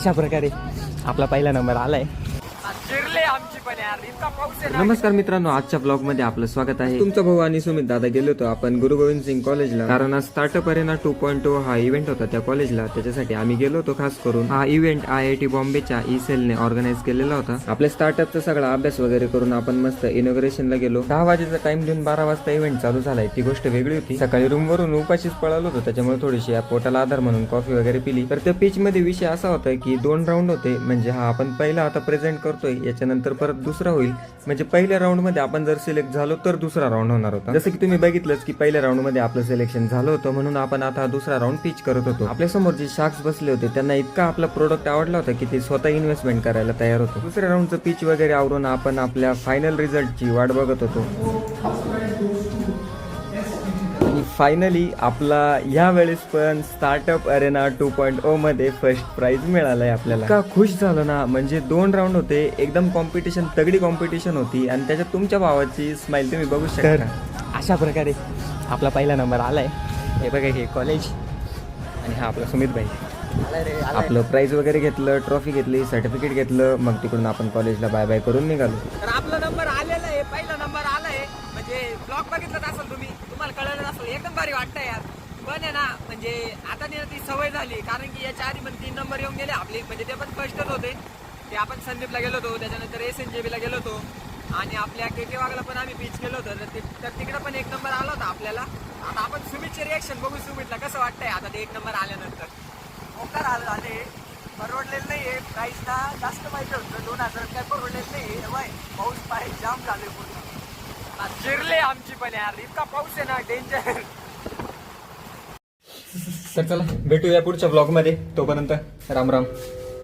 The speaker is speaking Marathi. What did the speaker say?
अशा प्रकारे आपला पहिला नंबर आलाय. नमस्कार मित्रांनो, आजच्या ब्लॉग मध्ये आपलं स्वागत आहे. तुमचा भाऊ आणि सुमित दादा गेलो होतो आपण गुरु गोविंद सिंग कॉलेजला, कारण आज स्टार्टअप अरेना 2.0 हा इव्हेंट होता त्या कॉलेजला. त्याच्यासाठी आम्ही गेलो होतो. खास करून हा इव्हेंट IIT बॉम्बेच्या सेलने ऑर्गनाईज केलेला होता. आपल्या स्टार्टअपचा सगळा अभ्यास वगैरे करून आपण मस्त इनॉग्रेशनला गेलो. 10 वाजेचा टाइम देऊन 12 वाजता इव्हेंट चालू झालाय. ती गोष्ट वेगळी होती. सकाळी रूम वरून उपाशीच पळालो होतो, त्याच्यामुळे थोडीशी पोटाला आधार म्हणून कॉफी वगैरे पिली. तर त्या पिच मध्ये विषय असा होता की 2 राऊंड होते. म्हणजे हा आपण पहिला आता प्रेझेंट करतोय, याच्यानंतर परत दुसरा होईल. म्हणजे पहिल्या राऊंड मध्ये आपण जर सिलेक्ट झालो तर दुसरा राऊंड होणार होता. जसं की तुम्ही बघितलंच की पहिल्या राऊंड मध्ये आपलं सिलेक्शन झालं होतं, म्हणून आपण आता दुसरा राऊंड पिच करत होतो. आपल्या समोर जे शार्क्स बसले होते त्यांना इतका आपला प्रोडक्ट आवडला होता की ते स्वतः इन्व्हेस्टमेंट करायला तयार होते. दुसऱ्या राऊंडचं पिच वगैरे आवरून आपण आपल्या फायनल रिझल्टची वाट बघत होतो. फायनली आपला ह्या वेळेस पण स्टार्टअप अरेना 2.0 मध्ये फर्स्ट प्राइज मिळालाय आपल्याला. का खुश झालो ना. म्हणजे 2 राऊंड होते, एकदम कॉम्पिटिशन, तगडी कॉम्पिटिशन होती. आणि त्याच्यात तुमच्या भावाची स्माइल तुम्ही बघू शकता. अशा प्रकारे आपला पहिला नंबर आलाय. हे बघा, हे कॉलेज आणि हा आपला सुमित भाई. आपलं प्राइज वगैरे घेतलं, ट्रॉफी घेतली, सर्टिफिकेट घेतलं, मग तिकडून आपण कॉलेजला बाय बाय करून निघालो. तर आपला नंबर आलेला आहे, पहिला नंबर आलाय. म्हणजे ब्लॉग बघितलं असेल तुम्ही, तुम्हाला कळलं असेल. एकदम भारी वाटतंय यार. पण आहे ना, म्हणजे आता नाही ती सवय झाली, कारण की याच्या आधी पण 3 नंबर येऊन गेले आपले. म्हणजे ते पण फर्स्टच होते. ते आपण संदीपला गेलो होतो, त्याच्यानंतर SNJB ला गेलो होतो, आणि आपल्या KK वाघला पण आम्ही पिच केलं होतं. तर तिकडे पण 1 नंबर आला होता आपल्याला. आता आपण सुमितचे रिएक्शन बघू. सुमितला कसं वाटतंय आता ते 1 नंबर आल्यानंतर. मोकार हाल झाले, परवडलेलं नाही आहे. प्राईसला जास्त पाहिजे होतं, 2000 काय परवडलेलं नाही आहे. पाऊस पाहिजे जाम झाले, पूर्ण चिरले आमची पण यार. इतका पाऊस आहे ना, डेंजर. तर चला भेटूया पुढच्या ब्लॉग मध्ये. तोपर्यंत राम राम.